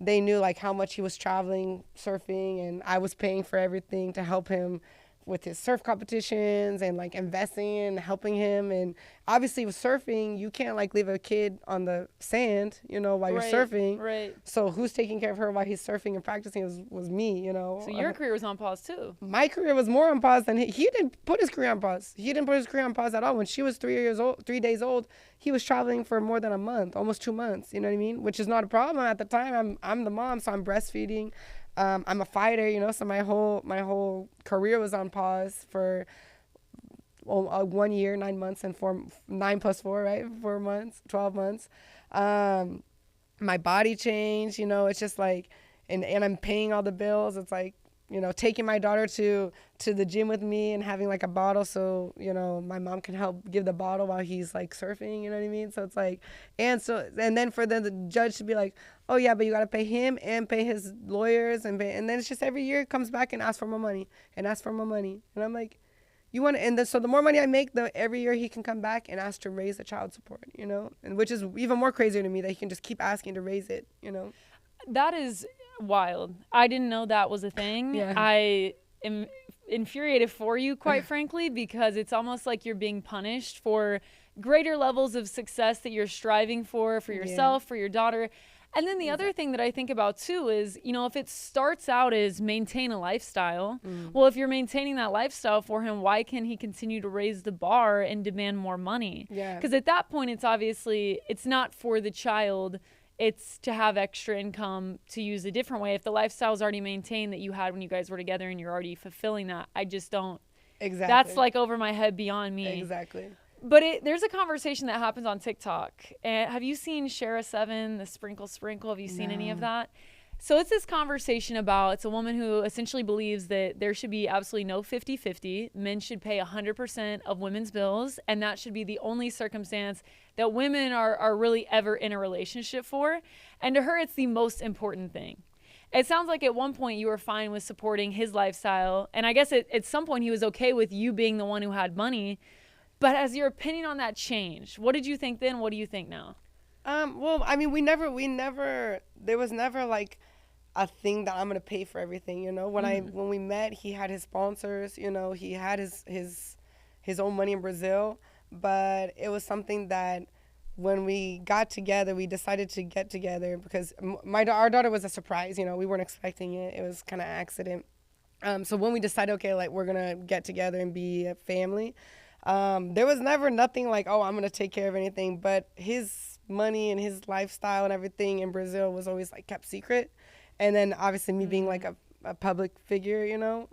they knew like how much he was traveling, surfing, and I was paying for everything to help him, with his surf competitions and like investing and helping him. And obviously with surfing, you can't like leave a kid on the sand, you know, while you're surfing. Right. So who's taking care of her while he's surfing and practicing was me, you know. So your career was on pause too. My career was more on pause than he didn't put his career on pause. He didn't put his career on pause at all. When she was 3 days old, he was traveling for more than a month, almost 2 months. You know what I mean? Which is not a problem at the time. I'm the mom, so I'm breastfeeding. I'm a fighter, you know, so my whole career was on pause for 1 year, 9 months, and 9 plus 4, right? 4 months, 12 months. My body changed, you know, it's just like, and I'm paying all the bills. It's like, you know, taking my daughter to the gym with me and having like a bottle so, you know, my mom can help give the bottle while he's like surfing, you know what I mean? So it's like, and then for the judge to be like, oh yeah, but you got to pay him and pay his lawyers and then it's just every year it comes back and asks for more money and asks for more money. And I'm like, you want to, and so the more money I make, every year he can come back and ask to raise the child support, you know, and which is even more crazier to me that he can just keep asking to raise it, you know. That is wild. I didn't know that was a thing. Yeah. I am infuriated for you, quite frankly, because it's almost like you're being punished for greater levels of success that you're striving for yourself, for your daughter. And then the other thing that I think about too is, you know, if it starts out as maintain a lifestyle, well, if you're maintaining that lifestyle for him, why can he continue to raise the bar and demand more money? Yeah. Because at that point, it's obviously, it's not for the child. It's to have extra income to use a different way. If the lifestyle is already maintained that you had when you guys were together and you're already fulfilling that, I just don't. Exactly. That's like over my head, beyond me. Exactly. But there's a conversation that happens on TikTok. Have you seen Shara 7, the Sprinkle? Have you seen any of that? So it's this conversation about, it's a woman who essentially believes that there should be absolutely no 50-50. Men should pay 100% of women's bills, and that should be the only circumstance that women are really ever in a relationship for. And to her, it's the most important thing. It sounds like at one point you were fine with supporting his lifestyle, and I guess at some point he was okay with you being the one who had money. But has your opinion on that changed? What did you think then? What do you think now? Well, I mean, we never, there was never like a thing that I'm going to pay for everything, you know? When we met, he had his sponsors, you know, he had his own money in Brazil, but it was something that when we got together, we decided to get together because our daughter was a surprise, you know, we weren't expecting it. It was kind of accident. So when we decided, okay, like we're going to get together and be a family, there was never nothing like, oh, I'm going to take care of anything, but his money and his lifestyle and everything in Brazil was always like kept secret. And then obviously me being like a public figure, you know,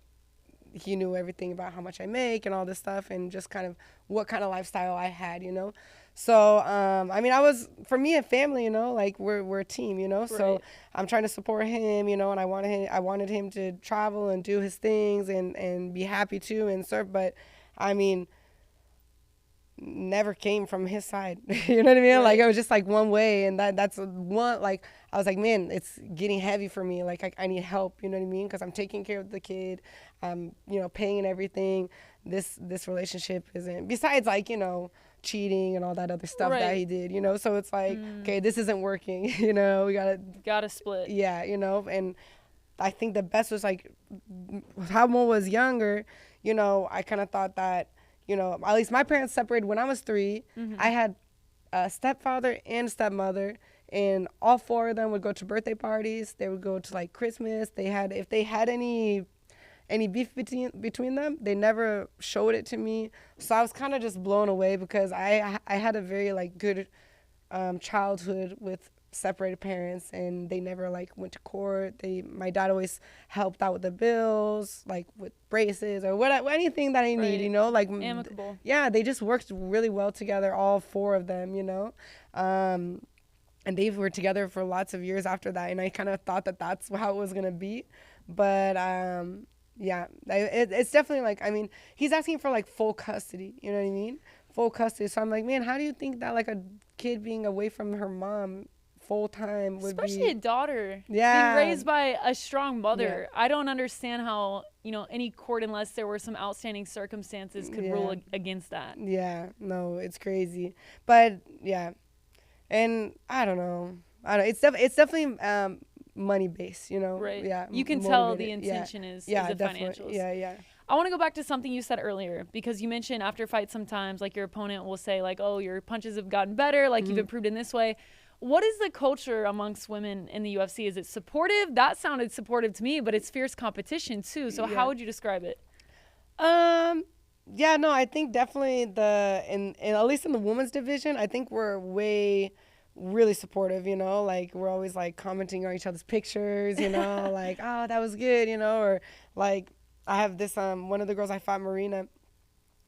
he knew everything about how much I make and all this stuff and just kind of what kind of lifestyle I had, you know. So, I mean, for me, a family, you know, like we're a team, you know. Right. So I'm trying to support him, you know, and I wanted him to travel and do his things and be happy too and serve. But I mean, never came from his side. You know what I mean? Right. Like it was just like one way, and that's one, like I was like, man, it's getting heavy for me. Like I need help, you know what I mean? Because I'm taking care of the kid, I'm, you know, paying and everything. This relationship isn't, besides like, you know, cheating and all that other stuff that he did, you know. So it's like, okay, this isn't working. You know, we gotta split. Yeah, you know. And I think the best was like, how Mo was younger, you know, I kind of thought that, you know, at least my parents separated when I was 3. I had a stepfather and stepmother, and all 4 of them would go to birthday parties. They would go to like Christmas. If they had any beef between them, they never showed it to me. So I was kind of just blown away because I had a very like good childhood with separated parents, and they never like went to court. My dad always helped out with the bills, like with braces or anything that I need, you know, like amicable. Yeah, they just worked really well together, all 4 of them, you know. And they were together for lots of years after that, and I kind of thought that that's how it was gonna be. But yeah, it's definitely like, I mean, he's asking for like full custody, you know what I mean? Full custody. So I'm like, man, how do you think that like a kid being away from her mom full time would especially a daughter being raised by a strong mother? I don't understand how, you know, any court, unless there were some outstanding circumstances, could rule against that. No, it's crazy. But yeah, and I don't know, it's definitely money based, you know. You can tell the intention is the financials. I want to go back to something you said earlier, because you mentioned after fights sometimes, like, your opponent will say, like, oh, your punches have gotten better, like, you've improved in this way. What is the culture amongst women in the UFC? Is it supportive? That sounded supportive to me, but it's fierce competition too. So how would you describe it? Yeah, no, I think definitely in at least in the women's division, I think we're really supportive, you know, like we're always like commenting on each other's pictures, you know, like, oh, that was good, you know, or like I have this, one of the girls I fought, Marina,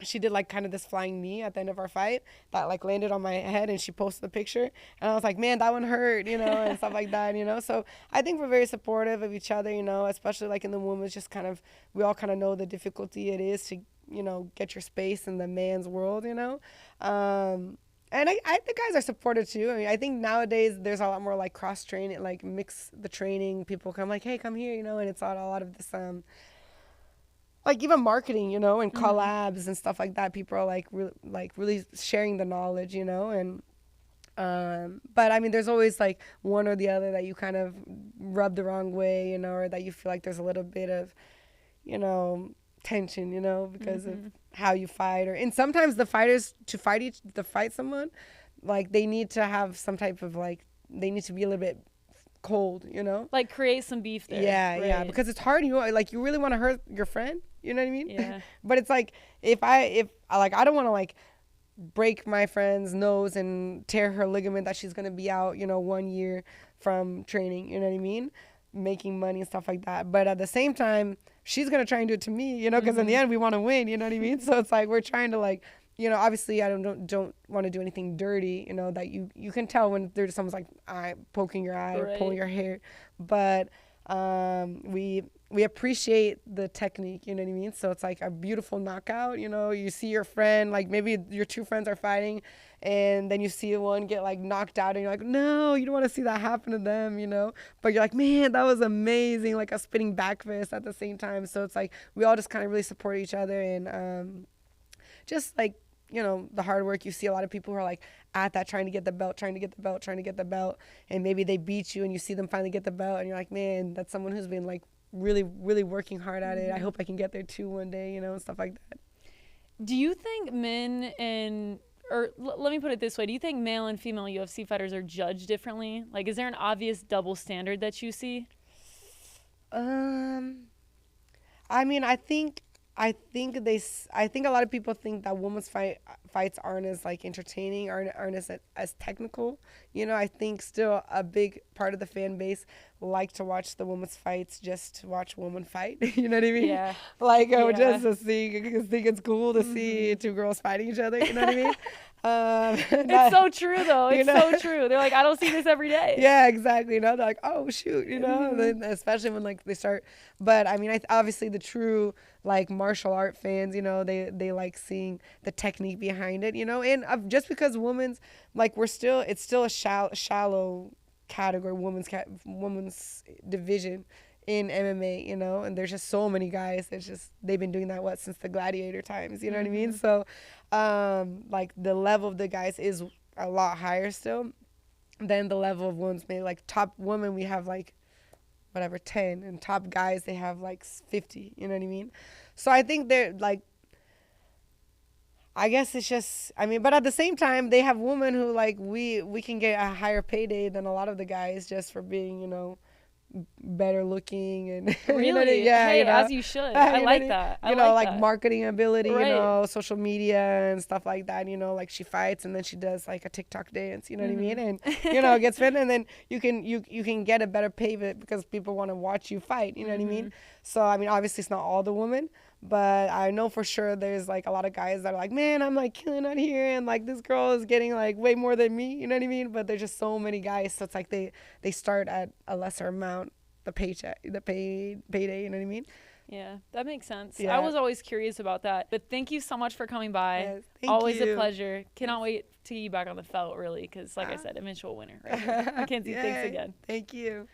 she did like kind of this flying knee at the end of our fight that like landed on my head, and she posted the picture, and I was like, man, that one hurt, you know, and stuff like that, you know. So I think we're very supportive of each other, you know, especially like in the women's, just kind of, we all kind of know the difficulty it is to, you know, get your space in the man's world, you know. And I think guys are supportive too. I mean, I think nowadays there's a lot more like cross training, like mix the training. People come like, hey, come here, you know, and it's a lot of this, like even marketing, you know, and collabs and stuff like that. People are like really sharing the knowledge, you know, and but I mean, there's always like one or the other that you kind of rub the wrong way, you know, or that you feel like there's a little bit of, you know, tension, you know, because of how you fight, and sometimes the fighters to fight someone, like they need to have some type of like, they need to be a little bit cold, you know, like create some beef there. Yeah, because it's hard. You like, you really want to hurt your friend, you know what I mean? Yeah. But it's like, if I like, I don't want to like break my friend's nose and tear her ligament that she's gonna be out, you know, 1 year from training, you know what I mean, making money and stuff like that. But at the same time, she's gonna try and do it to me, you know, because in the end we want to win, you know what I mean? So it's like, we're trying to like, you know, obviously I don't want to do anything dirty, you know, that you can tell when there's someone's like poking your eye or pulling your hair, but we appreciate the technique, you know what I mean? So it's like a beautiful knockout, you know, you see your friend, like maybe your two friends are fighting, and then you see one get like knocked out, and you're like, no, you don't want to see that happen to them, you know, but you're like, man, that was amazing, like a spinning back fist at the same time. So it's like, we all just kind of really support each other, and just like, you know, the hard work. You see a lot of people who are like at that, trying to get the belt, and maybe they beat you, and you see them finally get the belt, and you're like, man, that's someone who's been like really, really working hard at it. I hope I can get there too one day, you know, and stuff like that. Do you think let me put it this way, do you think male and female UFC fighters are judged differently? Like, is there an obvious double standard that you see? I mean, I think a lot of people think that women's fights aren't as like entertaining, aren't as technical. You know, I think still a big part of the fan base like to watch the women's fights just to watch women fight. You know what I mean? Yeah. Like, just to see, because think it's cool to see two girls fighting each other. You know what I mean? It's so true though. It's so true. They're like, I don't see this every day. Yeah, exactly. You know, they're like, oh shoot, you know, then especially when like they start. But I mean, obviously the true like martial art fans, you know, they like seeing the technique behind it, you know, and just because women's, like, it's still a shallow category, women's division in MMA, you know, and there's just so many guys. It's just, they've been doing that since the gladiator times, you know what I mean? So like the level of the guys is a lot higher still than the level of women's. Maybe like top women we have like whatever 10, and top guys they have like 50, you know what I mean? So I think they're like, I guess it's just, I mean, but at the same time they have women who like we can get a higher payday than a lot of the guys just for being, you know, better looking and really, you know, yeah, hey, you know? as you should. I like that. You know, like marketing ability, right. You know, social media and stuff like that. You know, like she fights and then she does like a TikTok dance. You know what I mean? And you know, gets fit, and then you can get a better pay because people want to watch you fight. You know what I mean? So I mean, obviously it's not all the women, but I know for sure there's like a lot of guys that are like, man, I'm like killing out here, and like this girl is getting like way more than me. You know what I mean? But there's just so many guys, so it's like they start at a lesser amount. The payday, you know what I mean? Yeah, that makes sense. Yeah. I was always curious about that. But thank you so much for coming by. Yes, always a pleasure. Cannot wait to get you back on the felt, really, because like I said, eventual winner. Right? Mackenzie, thanks again. Thank you.